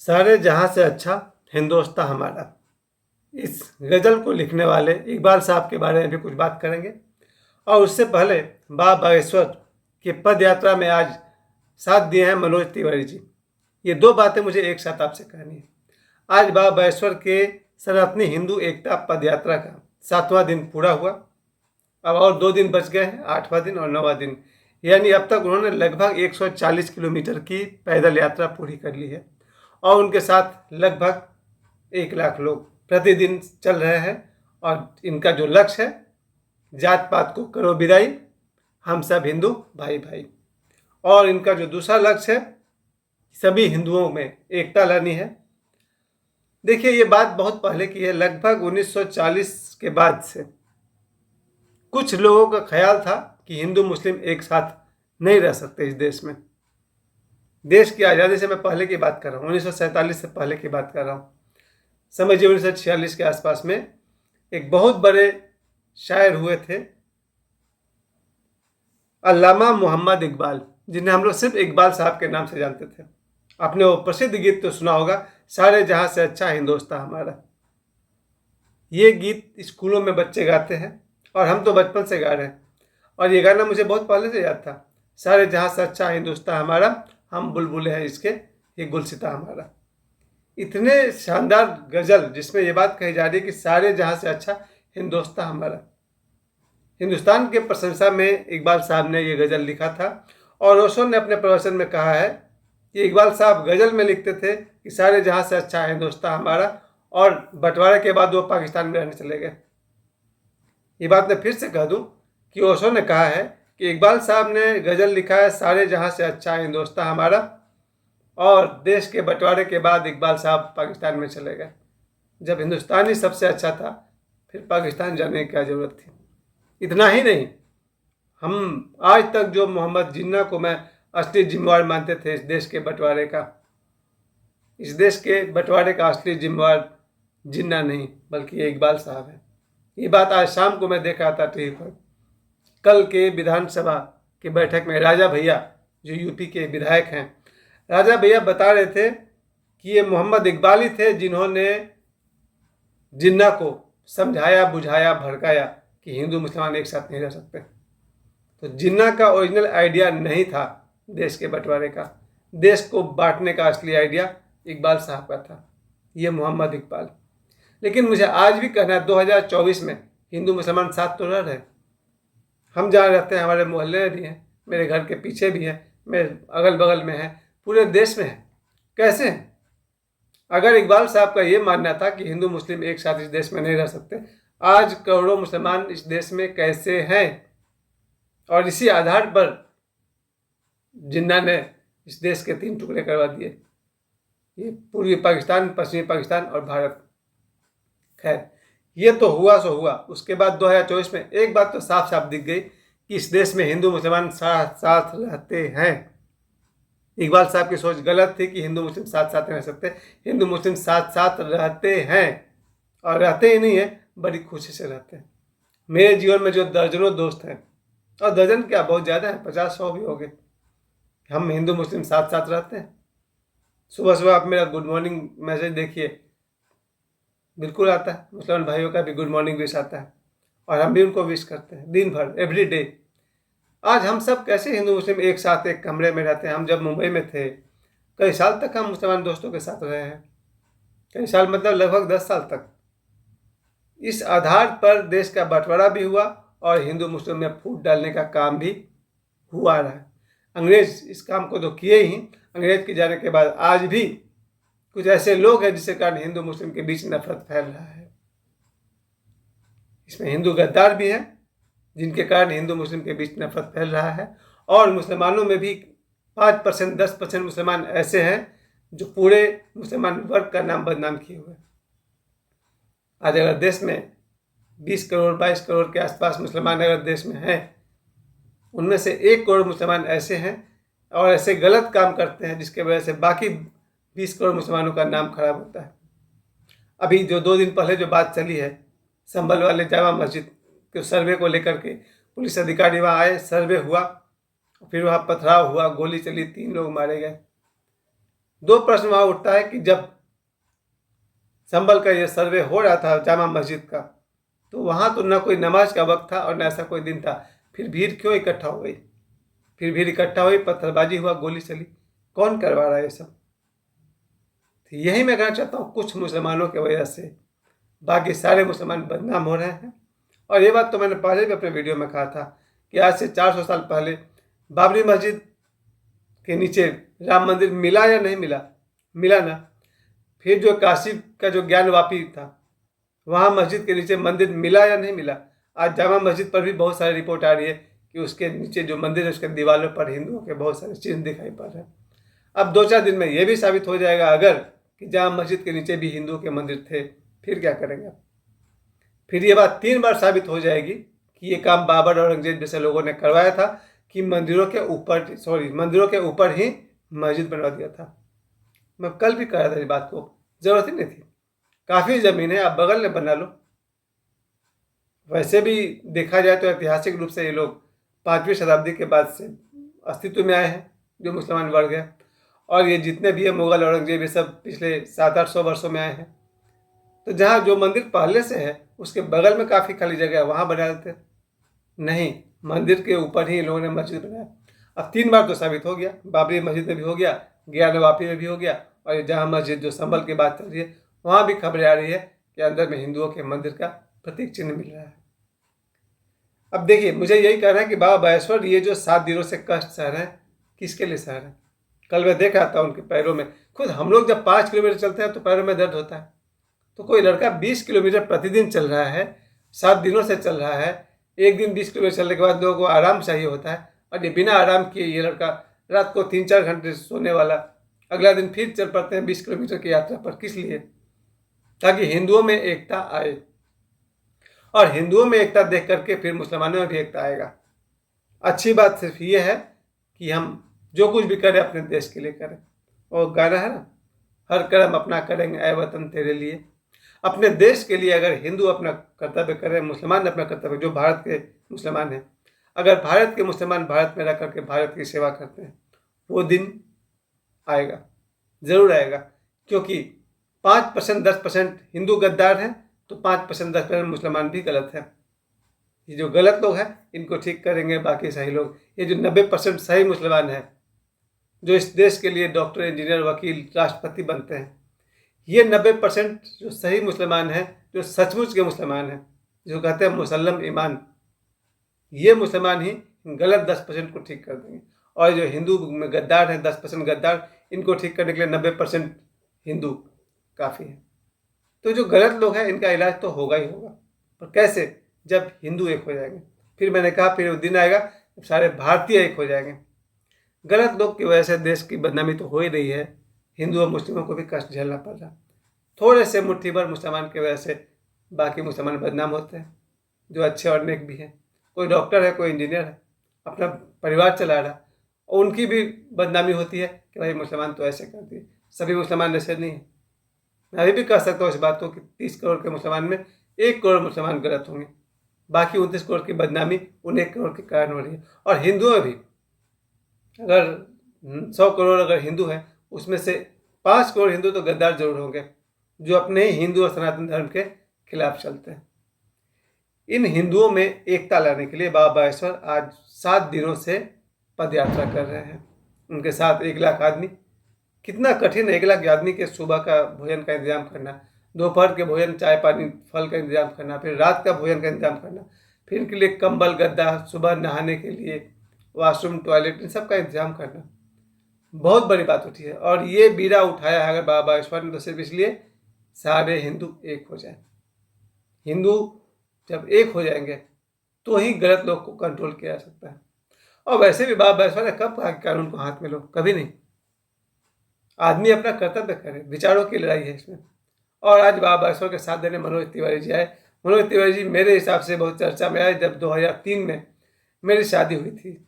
सारे जहाँ से अच्छा हिंदुस्तान हमारा। इस गज़ल को लिखने वाले इकबाल साहब के बारे में भी कुछ बात करेंगे और उससे पहले बाबा बागेश्वर की पद यात्रा में आज साथ दिए हैं मनोज तिवारी जी। ये दो बातें मुझे एक साथ आपसे कहनी है। आज बाबा बागेश्वर के सनातनी हिंदू एकता पद यात्रा का 7वां दिन पूरा हुआ। अब और 2 दिन बच गए हैं, 8वां दिन और 9वां दिन। यानी अब तक उन्होंने लगभग 140 किलोमीटर की पैदल यात्रा पूरी कर ली है और उनके साथ लगभग 1 लाख लोग प्रतिदिन चल रहे हैं। और इनका जो लक्ष्य है, जात पात को करो विदाई, हम सब हिंदू भाई भाई। और इनका जो दूसरा लक्ष्य है, सभी हिंदुओं में एकता लानी है। देखिए, ये बात बहुत पहले की है, लगभग 1940 के बाद से कुछ लोगों का ख्याल था कि हिंदू मुस्लिम एक साथ नहीं रह सकते इस देश में। देश की आज़ादी से मैं पहले की बात कर रहा हूँ, 1947 से पहले की बात कर रहा हूँ। समझिए 1946 के आसपास में एक बहुत बड़े शायर हुए थे, अल्लामा मोहम्मद इकबाल, जिन्हें हम लोग सिर्फ इकबाल साहब के नाम से जानते थे। आपने वो प्रसिद्ध गीत तो सुना होगा, सारे जहां से अच्छा हिंदुस्तान हमारा। ये गीत स्कूलों में बच्चे गाते हैं और हम तो बचपन से गा रहे हैं। और ये गाना मुझे बहुत पहले से याद था, सारे जहां से अच्छा हिंदुस्तान हमारा, हम बुलबुल हैं इसके, ये गुलसिता हमारा। इतने शानदार गज़ल जिसमें ये बात कही जा रही है कि सारे जहां से अच्छा हिंदुस्तान हमारा। हिंदुस्तान के प्रशंसा में इकबाल साहब ने ये गज़ल लिखा था। और रोशन ने अपने प्रवचन में कहा है कि इकबाल साहब गज़ल में लिखते थे कि सारे जहां से अच्छा हिंदुस्तान हमारा, और बंटवारे के बाद वो पाकिस्तान में रहने चले गए। ये बात मैं फिर से कह दूं कि ओशो ने कहा है कि इकबाल साहब ने गज़ल लिखा है सारे जहां से अच्छा हिंदुस्तान हमारा, और देश के बंटवारे के बाद इकबाल साहब पाकिस्तान में चले गए। जब हिंदुस्तान ही सबसे अच्छा था, फिर पाकिस्तान जाने की क्या ज़रूरत थी। इतना ही नहीं, हम आज तक जो मोहम्मद जिन्ना को मैं असली जिम्मेवार मानते थे इस देश के बंटवारे का, इस देश के बंटवारे का असली जिम्मेवार जिन्ना नहीं बल्कि ये इकबाल साहब है। ये बात आज शाम को मैं देखा था टीवी पर। कल के विधानसभा की बैठक में राजा भैया, जो यूपी के विधायक हैं, राजा भैया बता रहे थे कि ये मोहम्मद इकबाल ही थे जिन्होंने जिन्ना को समझाया, बुझाया, भड़काया कि हिंदू मुसलमान एक साथ नहीं रह सकते। तो जिन्ना का ओरिजिनल आइडिया नहीं था देश के बंटवारे का, देश को बांटने का असली आइडिया इकबाल साहब का था, ये मोहम्मद इकबाल। लेकिन मुझे आज भी कहना है, 2024 में हिंदू मुसलमान साथ तो रह रहे। हम जहाँ रहते हैं, हमारे मोहल्ले में भी हैं, मेरे घर के पीछे भी हैं, मेरे अगल बगल में हैं, पूरे देश में हैं। कैसे हैं? अगर इकबाल साहब का ये मानना था कि हिंदू मुस्लिम एक साथ इस देश में नहीं रह सकते, आज करोड़ों मुसलमान इस देश में कैसे हैं? और इसी आधार पर जिन्ना ने इस देश के 3 टुकड़े करवा दिए, ये पूर्वी पाकिस्तान, पश्चिमी पाकिस्तान और भारत। खैर, ये तो हुआ सो हुआ। उसके बाद 2024 में एक बात तो साफ साफ दिख गई कि इस देश में हिंदू मुसलमान साथ साथ रहते हैं। इकबाल साहब की सोच गलत थी कि हिंदू मुस्लिम साथ साथ नहीं रह सकते। हिंदू मुस्लिम साथ साथ रहते हैं, और रहते ही नहीं है, बड़ी खुशी से रहते हैं। मेरे जीवन में जो दर्जनों दोस्त हैं, और दर्जन क्या, बहुत ज़्यादा है, 50-100 भी हो गए, हम हिंदू मुस्लिम साथ साथ रहते हैं। सुबह सुबह आप मेरा गुड मॉर्निंग मैसेज देखिए, बिल्कुल आता है। मुसलमान भाइयों का भी गुड मॉर्निंग विश आता है, और हम भी उनको विश करते हैं दिन भर, एवरी डे। आज हम सब कैसे हिंदू मुस्लिम एक साथ एक कमरे में रहते हैं। हम जब मुंबई में थे, कई साल तक हम मुसलमान दोस्तों के साथ रहे हैं, कई साल मतलब लगभग 10 साल तक। इस आधार पर देश का बंटवारा भी हुआ और हिंदू मुस्लिम में फूट डालने का काम भी हुआ रहा है। अंग्रेज इस काम को तो किए ही, अंग्रेज के जाने के बाद आज भी कुछ ऐसे लोग हैं जिसके कारण हिंदू मुस्लिम के बीच नफरत फैल रहा है। इसमें हिंदू गद्दार भी हैं जिनके कारण हिंदू मुस्लिम के बीच नफरत फैल रहा है, और मुसलमानों में भी 5% 10% मुसलमान ऐसे हैं जो पूरे मुसलमान वर्ग का नाम बदनाम किए हुए। आज अगर देश में 20 करोड़ 22 करोड़ के आसपास मुसलमान अगर देश में हैं, उनमें से 1 करोड़ मुसलमान ऐसे हैं और ऐसे गलत काम करते हैं जिसके वजह से बाकी 20 करोड़ मुसलमानों का नाम खराब होता है। अभी जो 2 दिन पहले जो बात चली है, संभल वाले जामा मस्जिद के सर्वे को लेकर के, पुलिस अधिकारी वहाँ आए, सर्वे हुआ, फिर वहाँ पथराव हुआ, गोली चली, 3 लोग मारे गए। दो प्रश्न वहाँ उठता है कि जब संभल का ये सर्वे हो रहा था जामा मस्जिद का, तो वहाँ तो न कोई नमाज का वक्त था और न ऐसा कोई दिन था, फिर भीड़ क्यों इकट्ठा हो गई? फिर भीड़ इकट्ठा हुई, पत्थरबाजी हुआ, गोली चली, कौन करवा रहा है ये सब? तो यही मैं कहना चाहता हूँ, कुछ मुसलमानों की वजह से बाकी सारे मुसलमान बदनाम हो रहे हैं। और ये बात तो मैंने पहले भी अपने वीडियो में कहा था कि आज से 400 साल पहले बाबरी मस्जिद के नीचे राम मंदिर मिला या नहीं मिला? मिला ना। फिर जो काशी का जो ज्ञानवापी था, वहाँ मस्जिद के नीचे मंदिर मिला या नहीं मिला? आज जामा मस्जिद पर भी बहुत सारी रिपोर्ट आ रही है कि उसके नीचे जो मंदिर है उसके दीवारों पर हिंदुओं के बहुत सारे चिन्ह दिखाई पड़ रहे हैं। अब 2-4 दिन में ये भी साबित हो जाएगा अगर कि जामा मस्जिद के नीचे भी हिंदुओं के मंदिर थे, फिर क्या करेंगे? फिर ये बात 3 बार साबित हो जाएगी कि ये काम बाबर और औरंगजेब जैसे लोगों ने करवाया था कि मंदिरों के ऊपर ही मस्जिद बनवा दिया था। मैं कल भी कह रहा था इस बात को, जरूरत ही नहीं थी, काफ़ी ज़मीन है, आप बगल में बना लो। वैसे भी देखा जाए तो ऐतिहासिक रूप से ये लोग 5वीं शताब्दी के बाद से अस्तित्व में आए हैं, जो मुसलमान वर्ग है। और ये जितने भी है मुग़ल औरंगजेब, ये सब पिछले 700-800 वर्षों में आए हैं। तो जहाँ जो मंदिर पहले से है उसके बगल में काफ़ी खाली जगह है, वहाँ बना देते। नहीं, मंदिर के ऊपर ही इन लोगों ने मस्जिद बनाया। अब 3 बार तो साबित हो गया, बाबरी मस्जिद में भी हो गया, ज्ञानवापी में भी हो गया, और ये जहाँ मस्जिद जो संभल की बात चल रही है वहाँ भी खबरें आ रही है कि अंदर में हिंदुओं के मंदिर का प्रतीक चिन्ह मिल रहा है। अब देखिए, मुझे यही कहना है कि बाबा बागेश्वर ये जो 7 दिनों से कष्ट सह रहे हैं, किसके लिए सह रहे हैं? कल मैं देख रहा था उनके पैरों में, खुद हम लोग जब 5 किलोमीटर चलते हैं तो पैरों में दर्द होता है, तो कोई लड़का 20 किलोमीटर प्रतिदिन चल रहा है, 7 दिनों से चल रहा है। एक दिन 20 किलोमीटर चलने के बाद लोगों को आराम चाहिए होता है, और ये बिना आराम किए ये लड़का रात को 3-4 घंटे सोने वाला, अगला दिन फिर चल पड़ते हैं 20 किलोमीटर की यात्रा पर। किस लिए? ताकि हिंदुओं में एकता आए, और हिंदुओं में एकता देख करके फिर मुसलमानों में भी एकता आएगा। अच्छी बात सिर्फ ये है कि हम जो कुछ भी करें अपने देश के लिए करें। और गाना है ना, हर कर्म अपना करेंगे ऐ वतन तेरे लिए। अपने देश के लिए अगर हिंदू अपना कर्तव्य करें, मुसलमान अपना कर्तव्य, जो भारत के मुसलमान हैं, अगर भारत के मुसलमान भारत में रह करके भारत की सेवा करते हैं, वो दिन आएगा, ज़रूर आएगा। क्योंकि 5% 10% हिंदू गद्दार हैं, तो 5% 10% मुसलमान भी गलत हैं। ये जो गलत लोग हैं इनको ठीक करेंगे बाकी सही लोग। ये जो 90% सही मुसलमान हैं, जो इस देश के लिए डॉक्टर, इंजीनियर, वकील, राष्ट्रपति बनते हैं, ये 90% जो सही मुसलमान हैं, जो सचमुच के मुसलमान हैं, जो कहते हैं मुसल्लम ईमान, ये मुसलमान ही गलत 10% को ठीक कर देंगे। और जो हिंदू में गद्दार हैं, 10% गद्दार, इनको ठीक करने के लिए 90% हिंदू काफ़ी है। तो जो गलत लोग हैं इनका इलाज तो होगा ही होगा, पर कैसे? जब हिंदू एक हो जाएंगे। फिर मैंने कहा, फिर वो दिन आएगा जब सारे भारतीय एक हो जाएंगे। गलत लोग की वजह से देश की बदनामी तो हो ही रही है, हिंदू और मुस्लिमों को भी कष्ट झेलना पड़ रहा है। थोड़े से मुट्ठी भर मुसलमान की वजह से बाकी मुसलमान बदनाम होते हैं, जो अच्छे और नेक भी हैं। कोई डॉक्टर है, कोई इंजीनियर है, अपना परिवार चला रहा, और उनकी भी बदनामी होती है कि भाई मुसलमान तो ऐसे कर दिए। सभी मुसलमान ऐसे नहीं है। मैं अभी भी कह सकता हूँ इस बात को कि 30 करोड़ के मुसलमान में 1 करोड़ मुसलमान गलत होंगे, बाकी 29 करोड़ की बदनामी उन 1 करोड़ के कारण हो रही है। और हिंदुओं में भी अगर 100 करोड़ अगर हिंदू हैं, उसमें से 5 करोड़ हिंदू तो गद्दार जरूर होंगे, जो अपने ही हिंदू और सनातन धर्म के खिलाफ चलते हैं। इन हिंदुओं में एकता लाने के लिए बाबा बागेश्वर आज 7 दिनों से पद यात्रा कर रहे हैं। उनके साथ 1 लाख आदमी। कितना कठिन है 1 लाख आदमी के सुबह का भोजन का इंतजाम करना, दोपहर के भोजन, चाय पानी, फल का इंतजाम करना, फिर रात का भोजन का इंतजाम करना, फिर इनके लिए कंबल, गद्दा, सुबह नहाने के लिए वॉशरूम, टॉयलेट, इन सब का इंतजाम करना बहुत बड़ी बात होती है। और ये बीड़ा उठाया है अगर बाबा बागेश्वर ने, तो सिर्फ इसलिए सारे हिंदू एक हो जाए। हिंदू जब एक हो जाएंगे तो ही गलत लोग को कंट्रोल किया जा सकता है। और वैसे भी बाबा बागेश्वर ने कब कहा कि कानून को हाथ में लो? कभी नहीं। आदमी अपना कर्तव्य करे, विचारों की लड़ाई है इसमें। और आज बाबा बागेश्वर के साथ देने मनोज तिवारी जी आए। मनोज तिवारी जी मेरे हिसाब से बहुत चर्चा में आए जब 2003 में मेरी शादी हुई थी।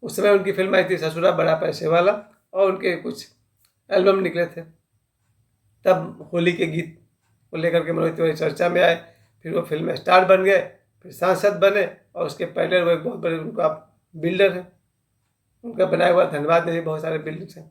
उस समय उनकी फिल्म आई थी ससुरा बड़ा पैसे वाला, और उनके कुछ एल्बम निकले थे। तब होली के गीत को लेकर के मनोज तिवारी चर्चा में आए। फिर वो फिल्म स्टार बन गए, फिर सांसद बने, और उसके पहले वो एक बहुत बड़े उनका बिल्डर है। उनका बनाया हुआ धनबाद में भी बहुत सारे बिल्डिंग्स हैं।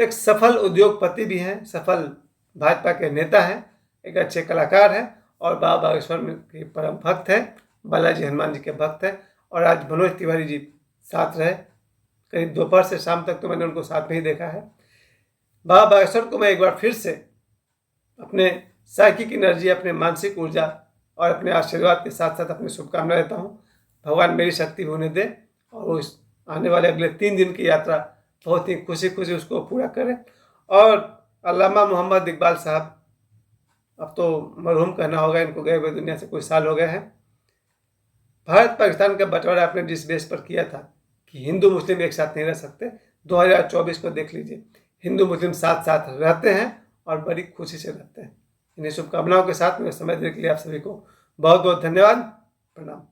एक सफल उद्योगपति भी हैं, सफल भाजपा के नेता हैं, एक अच्छे कलाकार हैं और बाबा बागेश्वर के परम भक्त हैं, बालाजी हनुमान जी के भक्त हैं। और आज मनोज तिवारी जी साथ रहे, करीब दोपहर से शाम तक तो मैंने उनको साथ में ही देखा है। बाबा बागेश्वर को मैं एक बार फिर से अपने साइकिक एनर्जी, अपने मानसिक ऊर्जा और अपने आशीर्वाद के साथ साथ अपनी शुभकामनाएं देता हूँ। भगवान मेरी शक्ति होने दे और वो इस आने वाले अगले 3 दिन की यात्रा बहुत ही खुशी खुशी उसको पूरा करें। और अल्लामा मोहम्मद इकबाल साहब, अब तो मरहूम कहना होगा, इनको गए हुए दुनिया से कुछ साल हो गए हैं। भारत पाकिस्तान का बंटवारा आपने जिस बेस पर किया था कि हिंदू मुस्लिम एक साथ नहीं रह सकते, 2024 को देख लीजिए, हिंदू मुस्लिम साथ साथ रहते हैं और बड़ी खुशी से रहते हैं। इन्हीं शुभकामनाओं के साथ मेरे समय देने के लिए आप सभी को बहुत बहुत धन्यवाद। प्रणाम।